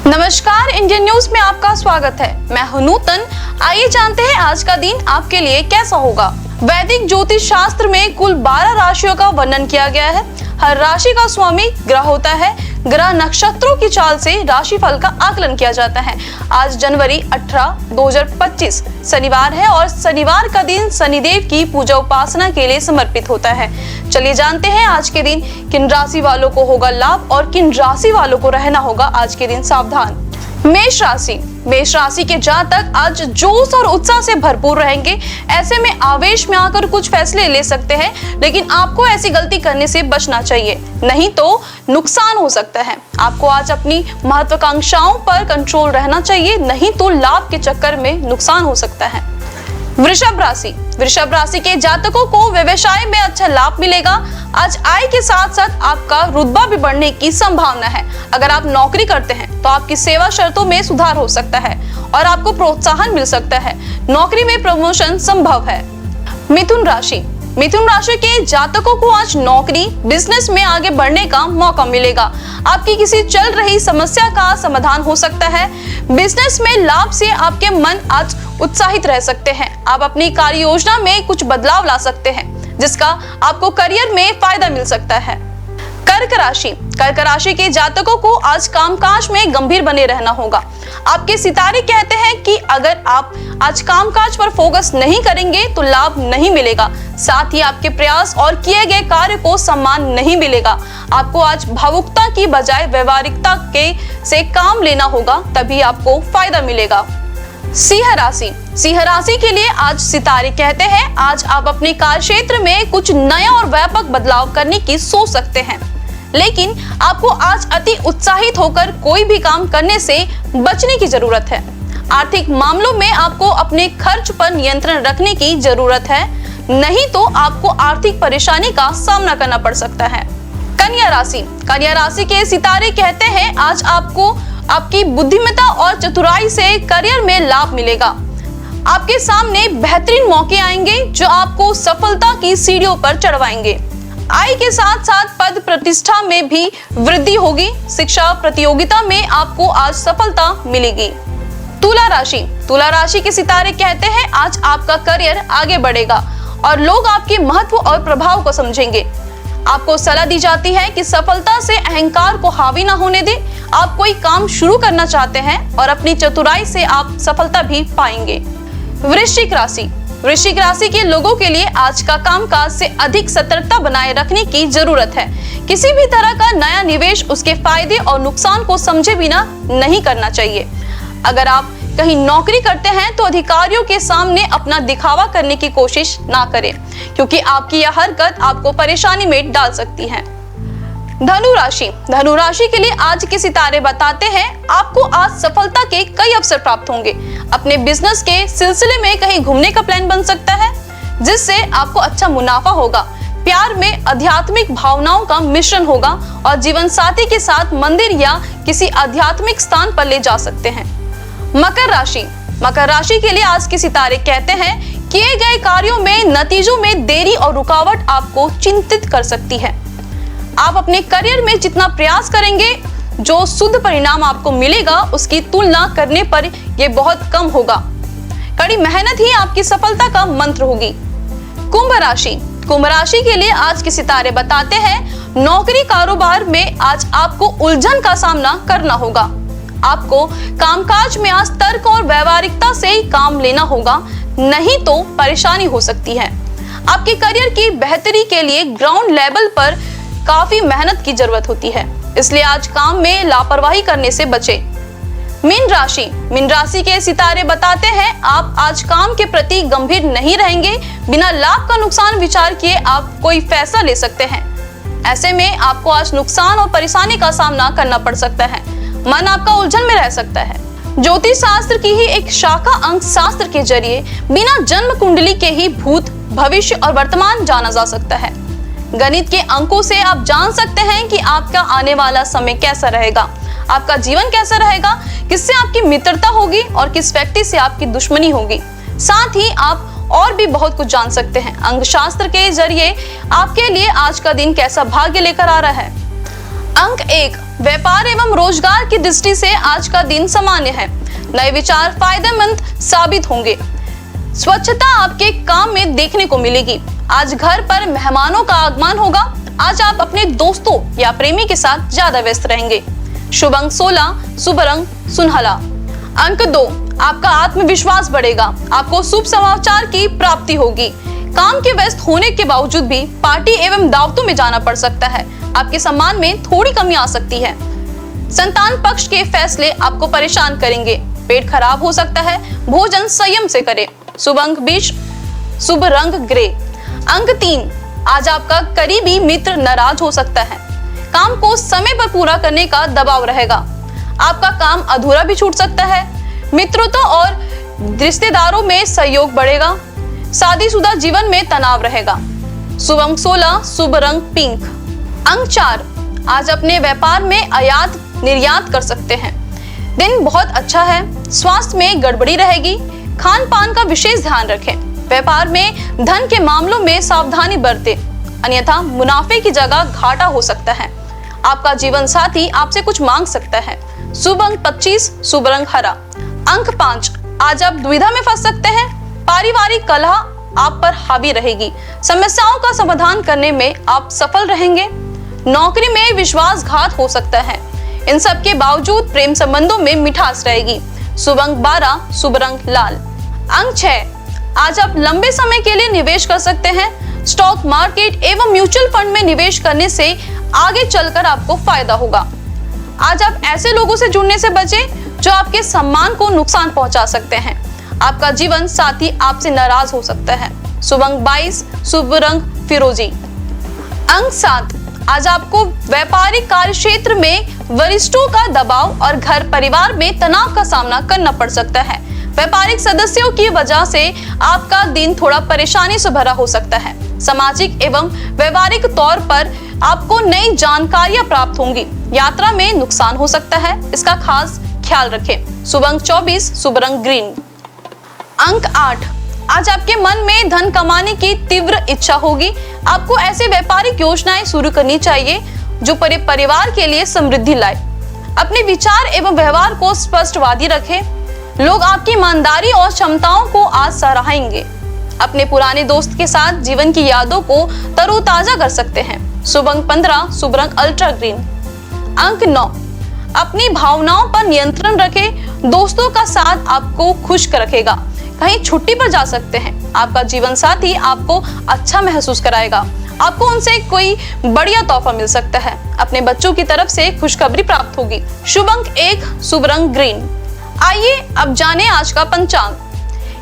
नमस्कार, Indian news में आपका स्वागत है। मैं हूं नूतन। आइए जानते हैं आज का दिन आपके लिए कैसा होगा। वैदिक ज्योतिष शास्त्र में कुल 12 राशियों का वर्णन किया गया है। हर राशि का स्वामी ग्रह होता है। ग्रह नक्षत्रों की चाल से राशिफल का आकलन किया जाता है। आज जनवरी 18, 2025 शनिवार है और शनिवार का दिन शनिदेव की पूजा उपासना के लिए समर्पित होता है। चलिए जानते हैं आज के दिन किन राशि वालों को होगा लाभ और किन राशि वालों को रहना होगा आज के दिन सावधान। मेष राशि के जातक आज जोश और उत्साह से भरपूर रहेंगे। ऐसे में आवेश में आकर कुछ फैसले ले सकते हैं, लेकिन आपको ऐसी गलती करने से बचना चाहिए, नहीं तो नुकसान हो सकता है। आपको आज अपनी महत्वाकांक्षाओं पर कंट्रोल रहना चाहिए, नहीं तो लाभ के चक्कर में नुकसान हो सकता है। वृषभ राशि के जातकों को व्यवसाय में अच्छा लाभ मिलेगा। आज आय के साथ साथ आपका रुतबा भी बढ़ने की संभावना है। अगर आप नौकरी करते हैं तो आपकी सेवा शर्तों में सुधार हो सकता है और आपको प्रोत्साहन मिल सकता है। नौकरी में प्रमोशन संभव है। मिथुन राशि के जातकों को आज नौकरी, बिजनेस में आगे बढ़ने का मौका मिलेगा। आपकी किसी चल रही समस्या का समाधान हो सकता है। बिजनेस में लाभ से आपके मन आज उत्साहित रह सकते हैं। आप अपनी कार्य योजना में कुछ बदलाव ला सकते हैं, जिसका आपको करियर में फायदा मिल सकता है। कर्क राशि के जातकों को आज कामकाज में गंभीर बने रहना होगा। आपके सितारे कहते हैं कि अगर आप आज कामकाज पर फोकस नहीं करेंगे तो लाभ नहीं मिलेगा। साथ ही आपके प्रयास और किए गए कार्य को सम्मान नहीं मिलेगा। आपको आज भावुकता की बजाय व्यवहारिकता से काम लेना होगा, तभी आपको फायदा मिलेगा। सिंह राशि के लिए आज सितारे कहते हैं आज आप अपने कार्य क्षेत्र में कुछ नया और व्यापक बदलाव करने की सोच सकते हैं, लेकिन आपको आज अति उत्साहित होकर कोई भी काम करने से बचने की जरूरत है। आर्थिक मामलों में आपको अपने खर्च पर नियंत्रण रखने की जरूरत है, नहीं तो आपको आर्थिक परेशानी का सामना करना पड़ सकता है। कन्या राशि के सितारे कहते हैं आज आपको आपकी बुद्धिमत्ता और चतुराई से करियर में लाभ मिलेगा। आपके सामने बेहतरीन मौके आएंगे जो आपको सफलता की सीढ़ियों पर चढ़वाएंगे। आय के साथ साथ पद प्रतिष्ठा में भी वृद्धि होगी। शिक्षा प्रतियोगिता में आपको आज सफलता मिलेगी। तुला राशि के सितारे कहते हैं आज आपका करियर आगे बढ़ेगा और लोग आपके महत्व और प्रभाव को समझेंगे। आपको सलाह दी जाती है कि सफलता से अहंकार को हावी ना होने दें। आप कोई काम शुरू करना चाहते हैं और अपनी चतुराई से आप सफलता भी पाएंगे। वृश्चिक राशि के लोगों के लिए आज का कामकाज से अधिक सतर्कता बनाए रखने की जरूरत है। किसी भी तरह का नया निवेश उसके फायदे और नुकसान को समझे बिना नहीं करना चाहिए। अगर आप कहीं नौकरी करते हैं तो अधिकारियों के सामने अपना दिखावा करने की कोशिश ना करें, क्योंकि आपकी यह हरकत आपको परेशानी में डाल सकती है। धनु राशि के लिए आज के सितारे बताते हैं आपको आज सफलता के कई अवसर प्राप्त होंगे। अपने बिजनेस के सिलसिले में कहीं घूमने का प्लान बन सकता है, जिससे आपको अच्छा मुनाफा होगा। प्यार में आध्यात्मिक भावनाओं का मिश्रण होगा और जीवन साथी के साथ मंदिर या किसी आध्यात्मिक स्थान पर ले जा सकते हैं। मकर राशि के लिए आज के सितारे कहते हैं किए गए कार्यों में नतीजों में देरी और रुकावट आपको चिंतित कर सकती है। आप अपने करियर में जितना प्रयास करेंगे, जो शुद्ध परिणाम आपको मिलेगा उसकी तुलना करने पर यह बहुत कम होगा। कड़ी मेहनत ही आपकी सफलता का मंत्र होगी। कुंभ राशि के लिए आज के सितारे बताते हैं नौकरी कारोबार में आज आपको उलझन का सामना करना होगा। आपको कामकाज में आज तर्क और व्यवहारिकता से काम लेना होगा, नहीं तो परेशानी हो सकती है। आपके करियर की बेहतरी के लिए ग्राउंड लेवल पर काफी मेहनत की जरूरत होती है, इसलिए आज काम में लापरवाही करने से बचें। मीन राशि के सितारे बताते हैं आप आज काम के प्रति गंभीर नहीं रहेंगे। बिना लाभ का नुकसान विचार किए आप कोई फैसला ले सकते हैं। ऐसे में आपको आज नुकसान और परेशानी का सामना करना पड़ सकता है। मन आपका उलझन में रह सकता है। ज्योतिष शास्त्र की ही एक शाखा अंक शास्त्र के जरिए बिना जन्म कुंडली के ही भूत, भविष्य और वर्तमान जाना जा सकता है। गणित के अंकों से आप जान सकते हैं कि आपका आने वाला समय कैसा रहेगा, आपका जीवन कैसा रहेगा, किससे आपकी मित्रता होगी और किस व्यक्ति से आपकी दुश्मनी होगी। साथ ही आप और भी बहुत कुछ जान सकते हैं। अंक शास्त्र के जरिए आपके लिए आज का दिन कैसा भाग्य लेकर आ रहा है। अंक 1, व्यापार एवं रोजगार की दृष्टि से आज का दिन सामान्य है। नए विचार फायदेमंद साबित होंगे। स्वच्छता आपके काम में देखने को मिलेगी। आज घर पर मेहमानों का आगमन होगा। आज आप अपने दोस्तों या प्रेमी के साथ ज्यादा व्यस्त रहेंगे। शुभ अंक 16, शुभ रंग सुनहला। अंक 2, आपका आत्मविश्वास बढ़ेगा। आपको शुभ समाचार की प्राप्ति होगी। काम के व्यस्त होने के बावजूद भी पार्टी एवं दावतों में जाना पड़ सकता है। आपके सम्मान में थोड़ी कमी आ सकती है। संतान पक्ष के फैसले आपको परेशान करेंगे। पेट खराब हो सकता है। भोजन संयम से करें। शुभ अंक 20, शुभ रंग ग्रे। अंक 3, आज आपका करीबी मित्र नाराज हो सकता है। काम को समय पर पूरा करने का दबाव रहेगा। आपका काम अधूरा भी छूट सकता है। मित्रों और रिश्तेदारों में सहयोग बढ़ेगा। शादीशुदा जीवन में तनाव रहेगा। शुभ अंक 16, शुभ रंग पिंक। अंक 4, आज अपने व्यापार में आयात निर्यात कर सकते हैं। दिन बहुत अच्छा है। स्वास्थ्य में गड़बड़ी रहेगी। खान पान का विशेष ध्यान रखें। व्यापार में धन के मामलों में सावधानी बरतें, अन्यथा मुनाफे की जगह घाटा हो सकता है। आपका जीवन साथी आपसे कुछ मांग सकता है। शुभ अंक 25, शुभ रंग हरा। अंक 5, आज आप दुविधा में फंस सकते हैं। पारिवारिक कलह आप पर हावी रहेगी। समस्याओं का समाधान करने में आप सफल रहेंगे। नौकरी में विश्वासघात हो सकता है। इन सब के बावजूद प्रेम संबंधों में मिठास रहेगी। शुभ अंक 12, शुभ रंग लाल। अंक 6, आज आप लंबे समय के लिए निवेश कर सकते हैं। स्टॉक मार्केट एवं म्यूचुअल फंड में निवेश करने से आगे चलकर आपको फायदा होगा। आज आप ऐसे लोगों से जुड़ने से बचें जो आपके सम्मान को नुकसान पहुंचा सकते हैं। आपका जीवन साथी आपसे नाराज हो सकता है। शुभ अंक 22, शुभ रंग फिरोजी। अंक 7, आज आपको व्यापारिक कार्य क्षेत्र में वरिष्ठों का दबाव और घर परिवार में तनाव का सामना करना पड़ सकता है। व्यापारिक सदस्यों की वजह से आपका दिन थोड़ा परेशानी से भरा हो सकता है। सामाजिक एवं व्यवहारिक तौर पर आपको नई जानकारियां प्राप्त होंगी। यात्रा में नुकसान हो सकता है, इसका खास ख्याल रखें। शुभ अंक 24, शुभ रंग ग्रीन। अंक 8, आज आपके मन में धन कमाने की तीव्र इच्छा होगी। आपको ऐसे व्यापारिक योजनाएं शुरू करनी चाहिए जो परिवार के लिए समृद्धि लाए। अपने विचार एवं व्यवहार को स्पष्टवादी रखें। लोग आपकी ईमानदारी और क्षमताओं को आज सराहेंगे। अपने पुराने दोस्त के साथ जीवन की यादों को तरोताजा कर सकते हैं। शुभ अंक 15, शुभ रंग अल्ट्रा ग्रीन। अंक 9, अपनी भावनाओं पर नियंत्रण रखें। दोस्तों का साथ आपको खुश रखेगा। कहीं छुट्टी पर जा सकते हैं। आपका जीवन साथी आपको अच्छा महसूस कराएगा। आपको उनसे कोई बढ़िया तोहफा मिल सकता है। अपने बच्चों की तरफ से खुशखबरी प्राप्त होगी। शुभ अंक 1, शुभ रंग ग्रीन। आइए अब जाने आज का पंचांग।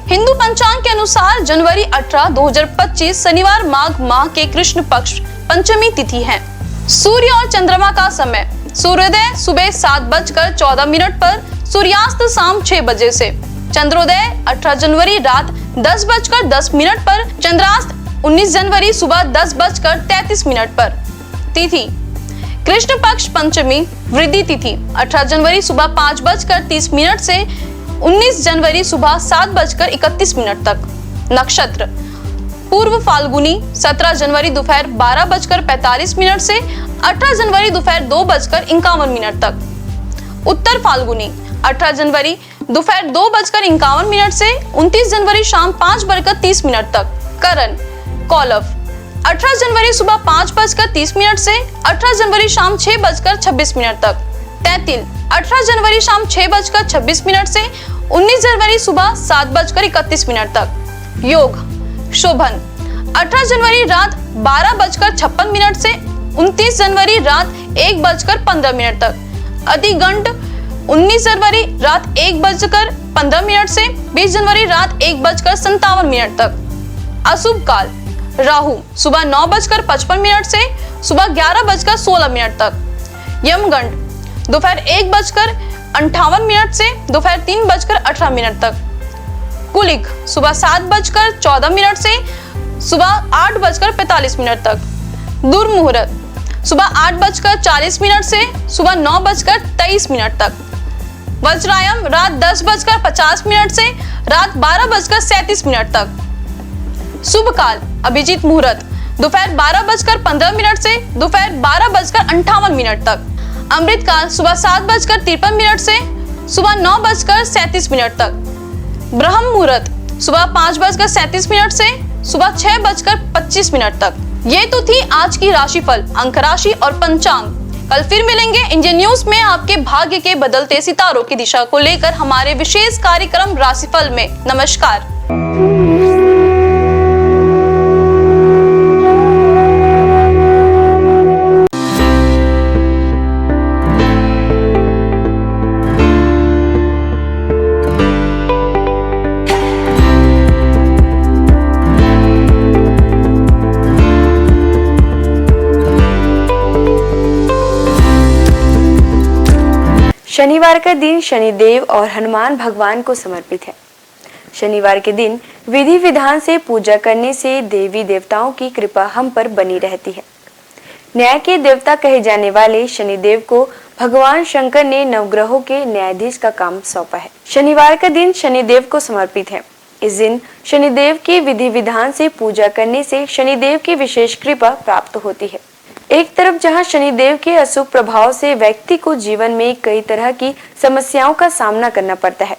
हिंदू पंचांग के अनुसार जनवरी 18, 2025 शनिवार माघ माह के कृष्ण पक्ष पंचमी तिथि है। सूर्य और चंद्रमा का समय, सूर्योदय सुबह 7:14 पर, सूर्यास्त शाम 6 बजे से। चंद्रोदय 18 जनवरी रात 10:10 पर, चंद्रास्त 19 जनवरी सुबह 10:33 पर। तिथि कृष्ण पक्ष पंचमी वृद्धि तिथि 18 जनवरी सुबह 5:30 से 19 जनवरी सुबह 7:31 तक। नक्षत्र पूर्व फाल्गुनी 17 जनवरी दोपहर 12:45 से 18 जनवरी दोपहर 2:51 तक। उत्तर फाल्गुनी 18 जनवरी दोपहर 2:51 से 29 जनवरी शाम 5:30 तक। करण कौलव 18 जनवरी सुबह 5:30 से 18 जनवरी शाम 6:26 तक। तैतिल 18 जनवरी शाम 6:26 से 19 जनवरी सुबह 7:31 तक। योग शोभन 18 जनवरी रात 12:56 से 29 जनवरी रात 1:15 तक। अतिगंड 19 जनवरी रात 1:15 से 20 जनवरी रात 1:57 तक। अशुभ काल राहु सुबह 9:55 से सुबह 11:16 तक। यमगंड दोपहर 1:58 से दोपहर 3:18 तक। कुलिक सुबह 7:14 से सुबह 8:45 तक। दुर्मुहूर्त सुबह 8:40 से सुबह 9:23 तक। वज्रायम रात 10:50 से रात 12:37 तक। शुभ काल अभिजीत मुहूर्त दोपहर 12:15 से दोपहर 12:58 तक। अमृतकाल सुबह 7:53 से सुबह 9:37 तक। ब्रह्म मुहूर्त सुबह 5:37 से सुबह 6:25 तक। ये तो थी आज की राशिफल, अंक राशि और पंचांग। कल फिर मिलेंगे इंडियन न्यूज में आपके भाग्य के बदलते सितारों की दिशा को लेकर हमारे विशेष कार्यक्रम राशिफल में। नमस्कार। शनिवार का दिन शनिदेव और हनुमान भगवान को समर्पित है। शनिवार के दिन विधि विधान से पूजा करने से देवी देवताओं की कृपा हम पर बनी रहती है। न्याय के देवता कहे जाने वाले शनिदेव को भगवान शंकर ने नवग्रहों के न्यायाधीश का काम सौंपा है। शनिवार का दिन शनिदेव को समर्पित है। इस दिन शनिदेव की विधि विधान से पूजा करने से शनिदेव की विशेष कृपा प्राप्त होती है। एक तरफ जहां शनिदेव के अशुभ प्रभाव से व्यक्ति को जीवन में कई तरह की समस्याओं का सामना करना पड़ता है,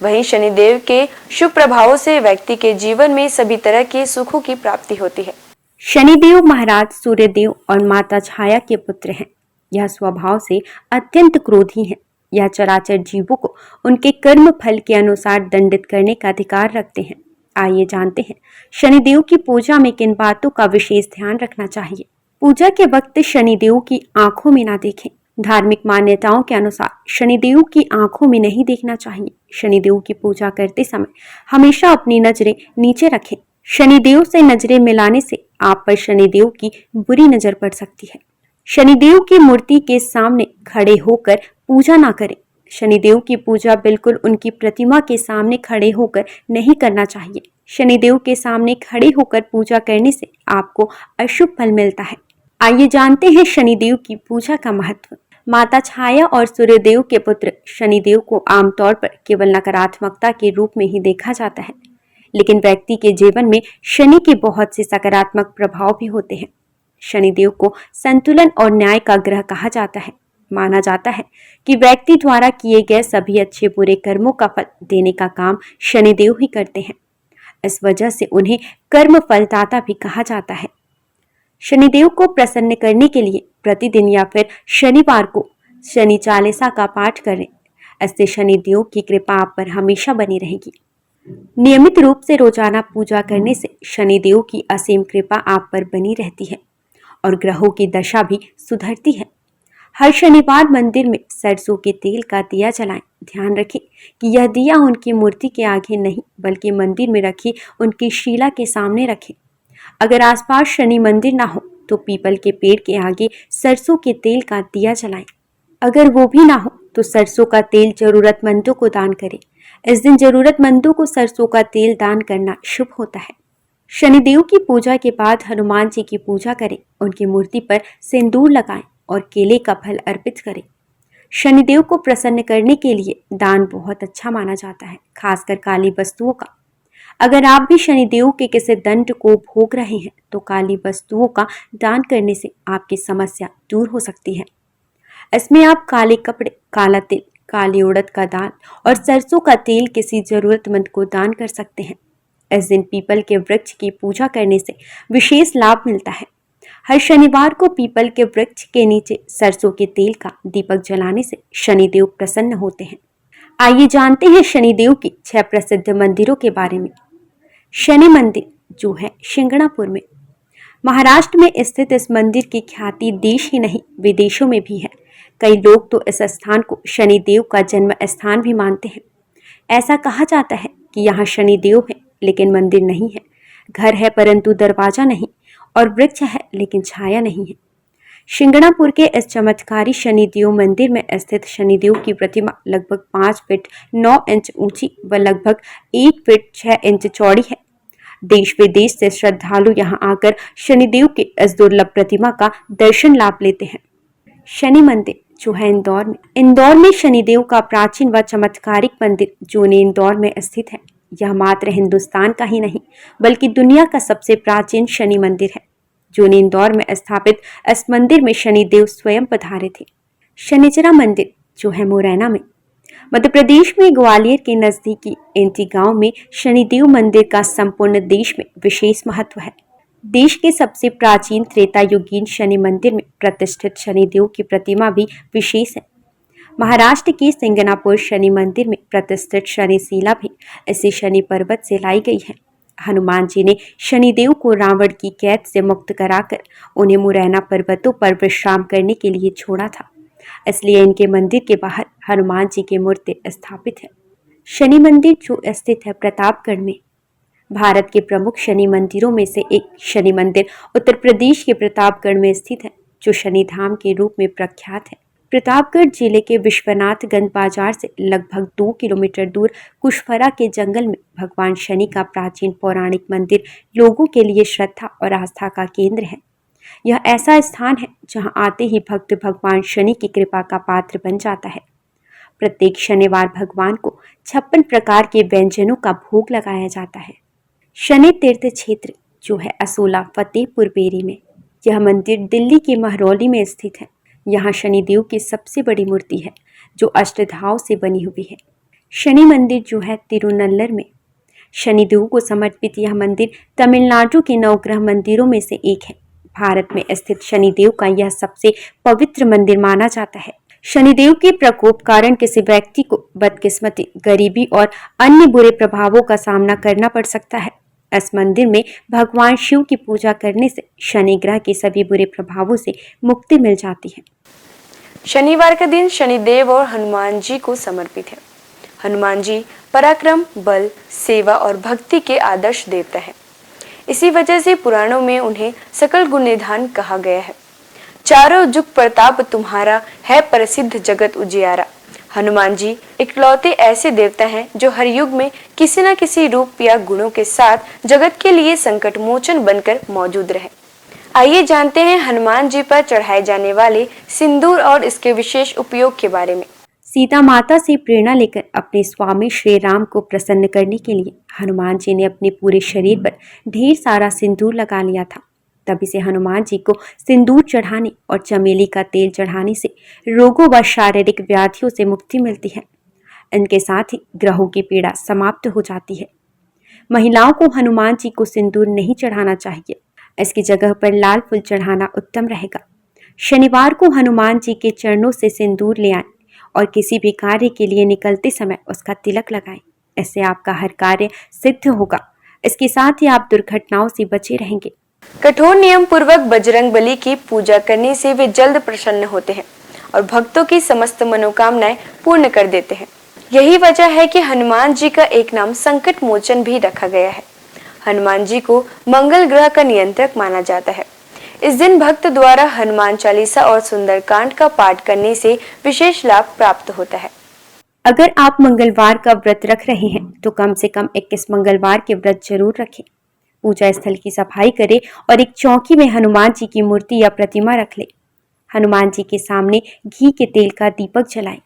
वहीं शनिदेव के शुभ प्रभावों से व्यक्ति के जीवन में सभी तरह के सुखों की प्राप्ति होती है। शनिदेव महाराज सूर्यदेव और माता छाया के पुत्र हैं। यह स्वभाव से अत्यंत क्रोधी हैं। यह चराचर जीवों को उनके कर्म फल के अनुसार दंडित करने का अधिकार रखते हैं। आइए जानते हैं शनिदेव की पूजा में किन बातों का विशेष ध्यान रखना चाहिए। पूजा के वक्त शनिदेव की आंखों में ना देखें। धार्मिक मान्यताओं के अनुसार शनिदेव की आंखों में नहीं देखना चाहिए। शनिदेव की पूजा करते समय हमेशा अपनी नजरें नीचे रखें। शनिदेव से नजरें मिलाने से आप पर शनिदेव की बुरी नजर पड़ सकती है। शनिदेव की मूर्ति के सामने खड़े होकर पूजा ना करें। शनिदेव की पूजा बिल्कुल उनकी प्रतिमा के सामने खड़े होकर नहीं करना चाहिए। शनिदेव के सामने खड़े होकर पूजा करने से आपको अशुभ फल मिलता है। आइए जानते हैं शनिदेव की पूजा का महत्व। माता छाया और सूर्यदेव के पुत्र शनिदेव को आमतौर पर केवल नकारात्मकता के रूप में ही देखा जाता है, लेकिन व्यक्ति के जीवन में शनि के बहुत से सकारात्मक प्रभाव भी होते हैं। शनिदेव को संतुलन और न्याय का ग्रह कहा जाता है। माना जाता है कि व्यक्ति द्वारा किए गए सभी अच्छे बुरे कर्मों का फल देने का काम शनिदेव ही करते हैं। इस वजह से उन्हें कर्म फलदाता भी कहा जाता है। शनिदेव को प्रसन्न करने के लिए प्रतिदिन या फिर शनिवार को शनि चालीसा का पाठ करें। इससे शनिदेव की कृपा आप पर हमेशा बनी रहेगी। नियमित रूप से रोजाना पूजा करने से शनिदेव की असीम कृपा आप पर बनी रहती है और ग्रहों की दशा भी सुधरती है। हर शनिवार मंदिर में सरसों के तेल का दिया जलाएं। ध्यान रखें कि यह दिया उनकी मूर्ति के आगे नहीं बल्कि मंदिर में रखी उनकी शिला के सामने रखें। अगर आसपास शनि मंदिर ना हो तो पीपल के पेड़ के आगे सरसों के तेल का दिया जलाएं। अगर वो भी ना हो तो सरसों का तेल जरूरतमंदों को दान करें। इस दिन जरूरतमंदों को सरसों का तेल दान करना शुभ होता है। शनिदेव की पूजा के बाद हनुमान जी की पूजा करें। उनकी मूर्ति पर सिंदूर लगाएं और केले का फल अर्पित करें। शनिदेव को प्रसन्न करने के लिए दान बहुत अच्छा माना जाता है, खासकर काली वस्तुओं का। अगर आप भी शनिदेव के किसी दंड को भोग रहे हैं तो काली वस्तुओं का दान करने से आपकी समस्या दूर हो सकती है। इसमें आप काले कपड़े, काला तिल, काली उड़द का दाल और सरसों का तेल किसी जरूरतमंद को दान कर सकते हैं। इस दिन पीपल के वृक्ष की पूजा करने से विशेष लाभ मिलता है। हर शनिवार को पीपल के वृक्ष के नीचे सरसों के तेल का दीपक जलाने से शनिदेव प्रसन्न होते हैं। आइए जानते हैं शनिदेव की 6 प्रसिद्ध मंदिरों के बारे में। शनि मंदिर जो है शिंगणापुर में। महाराष्ट्र में स्थित इस मंदिर की ख्याति देश ही नहीं विदेशों में भी है। कई लोग तो इस स्थान को शनिदेव का जन्म स्थान भी मानते हैं। ऐसा कहा जाता है कि यहाँ शनिदेव है लेकिन मंदिर नहीं है, घर है परंतु दरवाजा नहीं, और वृक्ष है लेकिन छाया नहीं है। शिंगणापुर के इस चमत्कारी शनिदेव मंदिर में स्थित शनिदेव की प्रतिमा लगभग 5 फीट 9 इंच ऊंची व लगभग 1 फीट 6 इंच चौड़ी है। देश विदेश से श्रद्धालु यहाँ आकर शनिदेव के इस दुर्लभ प्रतिमा का दर्शन लाभ लेते हैं। शनि मंदिर जो है इंदौर में शनिदेव का प्राचीन व चमत्कारिक मंदिर जो इंदौर में स्थित है। यह मात्र हिंदुस्तान का ही नहीं बल्कि दुनिया का सबसे प्राचीन शनि मंदिर है। जून इंदौर में स्थापित इस मंदिर में शनिदेव स्वयं पधारे थे। शनिचरा मंदिर जो है मुरैना में। मध्य प्रदेश में ग्वालियर के नजदीकी एंटी गांव में शनिदेव मंदिर का संपूर्ण देश में विशेष महत्व है। देश के सबसे प्राचीन त्रेता युगीन शनि मंदिर में प्रतिष्ठित शनिदेव की प्रतिमा भी विशेष है। महाराष्ट्र के सिंगनापुर शनि मंदिर में प्रतिष्ठित शनिशिला भी इसी शनि पर्वत से लाई गई है। हनुमान जी ने शनिदेव को रावण की कैद से मुक्त कराकर उन्हें मुरैना पर्वतों पर विश्राम करने के लिए छोड़ा था, इसलिए इनके मंदिर के बाहर हनुमान जी की मूर्ति स्थापित है। शनि मंदिर जो स्थित है प्रतापगढ़ में। भारत के प्रमुख शनि मंदिरों में से एक शनि मंदिर उत्तर प्रदेश के प्रतापगढ़ में स्थित है, जो शनि धाम के रूप में प्रख्यात है। प्रतापगढ़ जिले के विश्वनाथगंज बाजार से लगभग 2 किलोमीटर दूर कुशफरा के जंगल में भगवान शनि का प्राचीन पौराणिक मंदिर लोगों के लिए श्रद्धा और आस्था का केंद्र है। यह ऐसा स्थान है जहां आते ही भक्त भगवान शनि की कृपा का पात्र बन जाता है। प्रत्येक शनिवार भगवान को 56 प्रकार के व्यंजनों का भोग लगाया जाता है। शनि तीर्थ क्षेत्र जो है असोला फतेहपुर बेरी में। यह मंदिर दिल्ली के महरौली में स्थित है। यहाँ शनिदेव की सबसे बड़ी मूर्ति है जो अष्टधाव से बनी हुई है। शनि मंदिर जो है तिरुनल्लर में। शनिदेव को समर्पित यह मंदिर तमिलनाडु के नवग्रह मंदिरों में से एक है। भारत में स्थित शनिदेव का यह सबसे पवित्र मंदिर माना जाता है। शनिदेव के प्रकोप कारण किसी व्यक्ति को बदकिस्मती, गरीबी और अन्य बुरे प्रभावों का सामना करना पड़ सकता है। इस मंदिर में भगवान शिव की पूजा करने से शनि ग्रह के सभी बुरे प्रभावों से मुक्ति मिल जाती है। शनिवार का दिन शनिदेव और हनुमान जी को समर्पित है। हनुमान जी पराक्रम, बल, सेवा और भक्ति के आदर्श देवता है। इसी वजह से पुराणों में उन्हें सकल गुण निधान कहा गया है। चारों जुग प्रताप तुम्हारा है, प्रसिद्ध जगत उजियारा। हनुमान जी इकलौते ऐसे देवता हैं जो हर युग में किसी न किसी रूप या गुणों के साथ जगत के लिए संकट मोचन बनकर मौजूद रहे। आइए जानते हैं हनुमान जी पर चढ़ाए जाने वाले सिंदूर और इसके विशेष उपयोग के बारे में। सीता माता से प्रेरणा लेकर अपने स्वामी श्री राम को प्रसन्न करने के लिए हनुमान जी ने अपने पूरे शरीर पर ढेर सारा सिंदूर लगा लिया था। तभी से हनुमान जी को सिंदूर चढ़ाने और चमेली का तेल चढ़ाने से रोगों व शारीरिक व्याधियों से मुक्ति मिलती है। इनके साथ ही ग्रहों की पीड़ा समाप्त हो जाती है। महिलाओं को हनुमान जी को सिंदूर नहीं चढ़ाना चाहिए। इसकी जगह पर लाल फूल चढ़ाना उत्तम रहेगा। शनिवार को हनुमान जी के चरणों से सिंदूर ले आएं और किसी भी कार्य के लिए निकलते समय उसका तिलक लगाएं। इससे आपका हर कार्य सिद्ध होगा। इसके साथ ही आप दुर्घटनाओं से बचे रहेंगे। कठोर नियम पूर्वक बजरंग बली की पूजा करने से वे जल्द प्रसन्न होते हैं और भक्तों की समस्त मनोकामनाएं पूर्ण कर देते हैं। यही वजह है कि हनुमान जी का एक नाम संकट मोचन भी रखा गया है। हनुमान जी को मंगल ग्रह का नियंत्रक माना जाता है। इस दिन भक्त द्वारा हनुमान चालीसा और सुंदरकांड का पाठ करने से विशेष लाभ प्राप्त होता है। अगर आप मंगलवार का व्रत रख रहे हैं तो कम से कम 21 मंगलवार के व्रत जरूर रखें। पूजा स्थल की सफाई करें और एक चौकी में हनुमान जी की मूर्ति या प्रतिमा रख ले। हनुमान जी के सामने घी के तेल का दीपक जलाएं।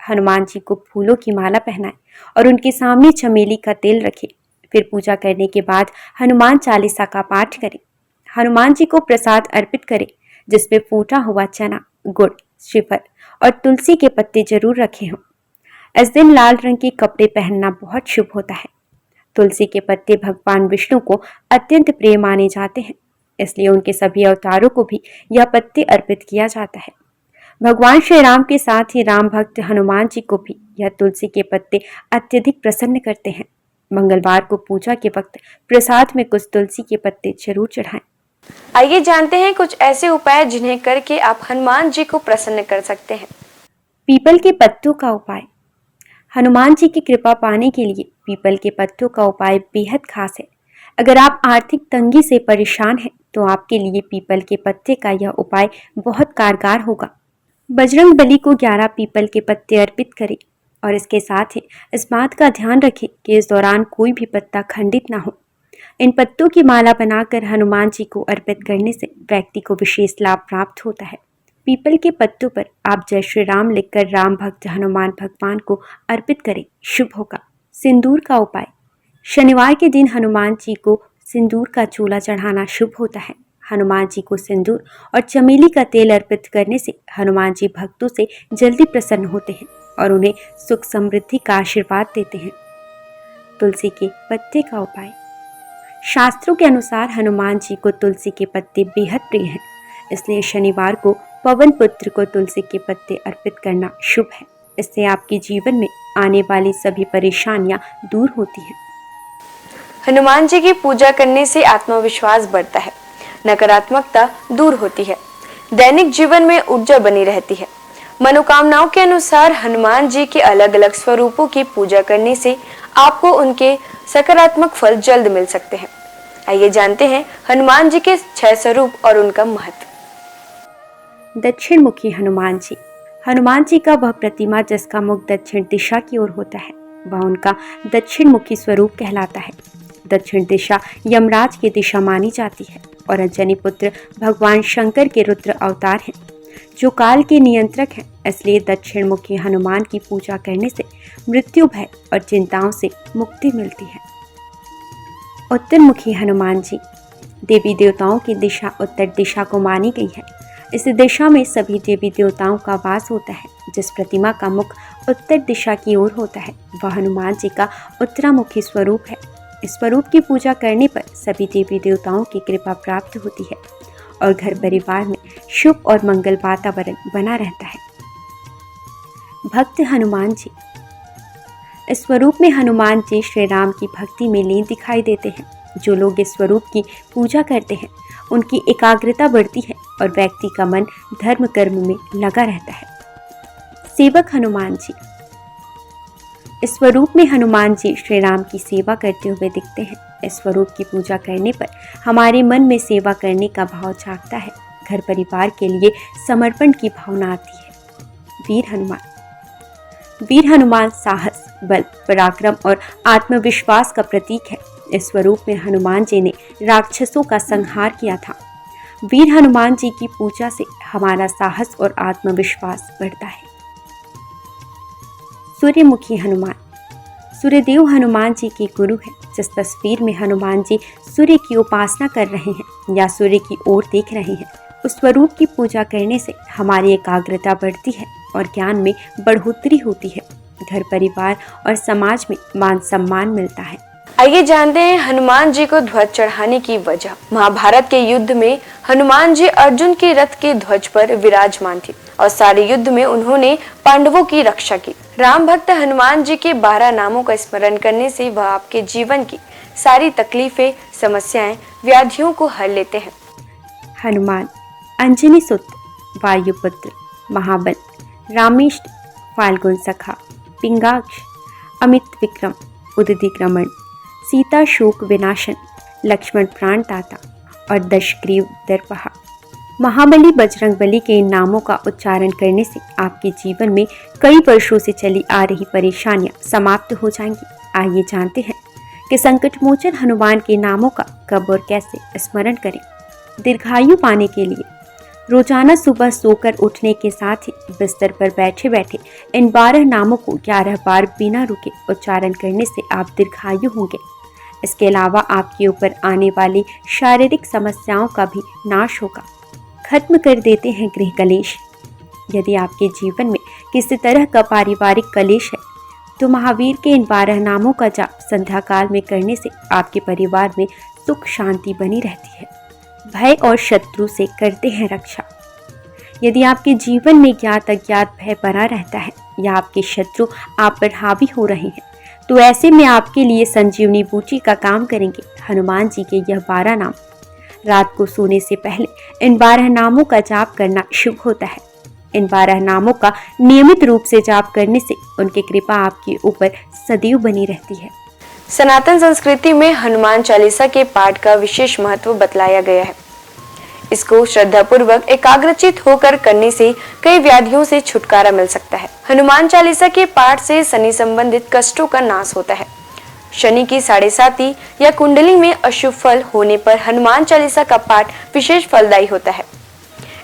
हनुमान जी को फूलों की माला पहनाएं और उनके सामने चमेली का तेल रखें। फिर पूजा करने के बाद हनुमान चालीसा का पाठ करें। हनुमान जी को प्रसाद अर्पित करें जिसमें फूटा हुआ चना, गुड़, श्रीफल और तुलसी के पत्ते जरूर रखे हों। इस दिन लाल रंग के कपड़े पहनना बहुत शुभ होता है। तुलसी के पत्ते भगवान विष्णु को अत्यंत प्रिय माने जाते हैं, इसलिए उनके सभी अवतारों को भी यह पत्ते अर्पित किया जाता है। भगवान श्री राम के साथ ही राम भक्त हनुमान जी को भी यह तुलसी के पत्ते अत्यधिक प्रसन्न करते हैं। मंगलवार को पूजा के वक्त प्रसाद में कुछ तुलसी के पत्ते जरूर चढ़ाएं। आइए जानते हैं कुछ ऐसे उपाय जिन्हें करके आप हनुमान जी को प्रसन्न कर सकते हैं। पीपल के पत्तों का उपाय। हनुमान जी की कृपा पाने के लिए पीपल के पत्तों का उपाय बेहद खास है। अगर आप आर्थिक तंगी से परेशान हैं तो आपके लिए पीपल के पत्ते का यह उपाय बहुत कारगर होगा। बजरंग बली को 11 पीपल के पत्ते अर्पित करें और इसके साथ ही इस बात का ध्यान रखें कि इस दौरान कोई भी पत्ता खंडित ना हो। इन पत्तों की माला बनाकर हनुमान जी को अर्पित करने से व्यक्ति को विशेष लाभ प्राप्त होता है। पीपल के पत्तों पर आप जय श्री राम लिखकर राम भक्त हनुमान भगवान को अर्पित करें, शुभ होगा। सिंदूर का उपाय। शनिवार के दिन हनुमान जी को सिंदूर का चूल्हा चढ़ाना शुभ होता है। हनुमान जी को सिंदूर और चमेली का तेल अर्पित करने से हनुमान जी भक्तों से जल्दी प्रसन्न होते हैं और उन्हें सुख समृद्धि का आशीर्वाद देते हैं। तुलसी के पत्ते का उपाय। शास्त्रों के अनुसार हनुमान जी को तुलसी के पत्ते बेहद प्रिय हैं, इसलिए शनिवार को पवन पुत्र को तुलसी के पत्ते अर्पित करना शुभ है। इससे आपके जीवन में आने वाली सभी परेशानियां दूर होती हैं। हनुमान जी की पूजा करने से आत्मविश्वास बढ़ता है, नकारात्मकता दूर होती है, दैनिक जीवन में ऊर्जा बनी रहती है। मनोकामनाओं के अनुसार हनुमान जी के अलग अलग स्वरूपों की पूजा करने से आपको उनके सकारात्मक फल जल्द मिल सकते हैं। आइए जानते हैं हनुमान जी के 6 स्वरूप और उनका महत्व। दक्षिण मुखी हनुमान जी। हनुमान जी का वह प्रतिमा जिसका मुख दक्षिण दिशा की ओर होता है, वह उनका दक्षिण मुखी स्वरूप कहलाता है। दक्षिण दिशा यमराज की दिशा मानी जाती है और अंजनी पुत्र भगवान शंकर के रुद्र अवतार हैं, जो काल के नियंत्रक हैं। इसलिए दक्षिण मुखी हनुमान की पूजा करने से मृत्यु भय और चिंताओं से मुक्ति मिलती है। उत्तर मुखी हनुमान जी। देवी देवताओं की दिशा उत्तर दिशा को मानी गई है। इस दिशा में सभी देवी देवताओं का वास होता है। जिस प्रतिमा का मुख उत्तर दिशा की ओर होता है, वह हनुमान जी का उत्तरामुखी स्वरूप है। इस स्वरूप की पूजा करने पर सभी देवी देवताओं की कृपा प्राप्त होती है और घर परिवार में शुभ और मंगल वातावरण बना रहता है। भक्त हनुमान जी। इस स्वरूप में हनुमान जी श्री राम की भक्ति में लीन दिखाई देते हैं। जो लोग इस स्वरूप की पूजा करते हैं, उनकी एकाग्रता बढ़ती है और व्यक्ति का मन धर्म कर्म में लगा रहता है। सेवक हनुमान जी। इस स्वरूप में हनुमान जी श्री राम की सेवा करते हुए दिखते हैं। इस स्वरूप की पूजा करने पर हमारे मन में सेवा करने का भाव जागता है। घर परिवार के लिए समर्पण की भावना आती है। वीर हनुमान। वीर हनुमान साहस, बल, पराक्रम और आत्मविश्वास का प्रतीक है। इस स्वरूप में हनुमान जी ने राक्षसों का संहार किया था। वीर हनुमान जी की पूजा से हमारा साहस और आत्मविश्वास बढ़ता है। सूर्यमुखी हनुमान। सूर्यदेव हनुमान जी के गुरु हैं। जिस तस्वीर में हनुमान जी सूर्य की उपासना कर रहे हैं या सूर्य की ओर देख रहे हैं, उस स्वरूप की पूजा करने से हमारी एकाग्रता बढ़ती है और ज्ञान में बढ़ोतरी होती है। घर परिवार और समाज में मान सम्मान मिलता है। आइए जानते हैं हनुमान जी को ध्वज चढ़ाने की वजह। महाभारत के युद्ध में हनुमान जी अर्जुन के रथ के ध्वज पर विराजमान थे और सारे युद्ध में उन्होंने पांडवों की रक्षा की। राम भक्त हनुमान जी के 12 नामों का स्मरण करने से वह आपके जीवन की सारी तकलीफें, समस्याएं, व्याधियों को हल लेते हैं। हनुमान। अंजनी सुत, वायुपुत्र, महाबल, रामेष्ट, फाल्गुन सखा, पिंगाक्ष, अमित विक्रम, उदधिक्रमण, सीता शोक विनाशन, लक्ष्मण प्राणदाता और दशग्रीव दर्पहा। महाबली बजरंगबली के इन नामों का उच्चारण करने से आपके जीवन में कई वर्षों से चली आ रही परेशानियां समाप्त हो जाएंगी। आइए जानते हैं कि संकटमोचन हनुमान के नामों का कब और कैसे स्मरण करें। दीर्घायु पाने के लिए रोजाना सुबह सोकर उठने के साथ ही बिस्तर पर बैठे बैठे इन 12 नामों को 11 बार बिना रुके उच्चारण करने से आप दीर्घायु होंगे। इसके अलावा आपके ऊपर आने वाली शारीरिक समस्याओं का भी नाश होगा। खत्म कर देते हैं गृह कलेश। यदि आपके जीवन में किसी तरह का पारिवारिक कलेश है, तो महावीर के इन 12 नामों का जाप संध्या काल में करने से आपके परिवार में सुख शांति बनी रहती है। भय और शत्रु से करते हैं रक्षा। यदि आपके जीवन में ज्ञात अज्ञात भय बना रहता है या आपके शत्रु आप पर हावी हो रहे हैं, तो ऐसे में आपके लिए संजीवनी बूटी का काम करेंगे हनुमान जी के यह 12 नाम। रात को सोने से पहले इन 12 नामों का जाप करना शुभ होता है। इन 12 नामों का नियमित रूप से जाप करने से उनकी कृपा आपके ऊपर सदैव बनी रहती है। सनातन संस्कृति में हनुमान चालीसा के पाठ का विशेष महत्व बतलाया गया है। इसको श्रद्धापूर्वक एकाग्रचित होकर करने से कई व्याधियों से छुटकारा मिल सकता है। हनुमान चालीसा के पाठ से शनि संबंधित कष्टों का नाश होता है। शनि की 7.5 या कुंडली में अशुभ फल होने पर हनुमान चालीसा का पाठ विशेष फलदायी होता है।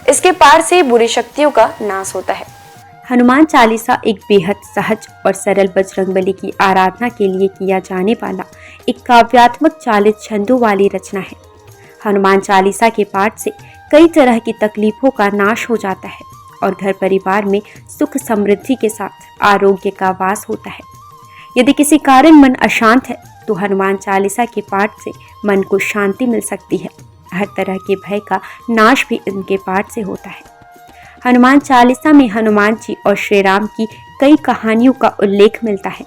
इसके पाठ से बुरी शक्तियों का नाश होता है। हनुमान चालीसा एक बेहद सहज और सरल बजरंगबली की आराधना के लिए किया जाने वाला एक काव्यात्मक 40 छंदों वाली रचना है। हनुमान चालीसा के पाठ से कई तरह की तकलीफों का नाश हो जाता है और घर परिवार में सुख समृद्धि के साथ आरोग्य का वास होता है। यदि किसी कारण मन अशांत है तो हनुमान चालीसा के पाठ से मन को शांति मिल सकती है। हर तरह के भय का नाश भी इनके पाठ से होता है। हनुमान चालीसा में हनुमान जी और श्री राम की कई कहानियों का उल्लेख मिलता है।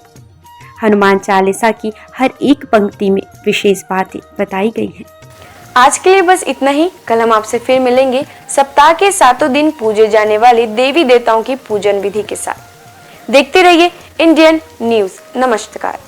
हनुमान चालीसा की हर एक पंक्ति में विशेष बातें बताई गई हैं। आज के लिए बस इतना ही। कल हम आपसे फिर मिलेंगे सप्ताह के 7 दिन पूजे जाने वाले देवी देवताओं की पूजन विधि के साथ। देखते रहिए इंडियन न्यूज। नमस्कार।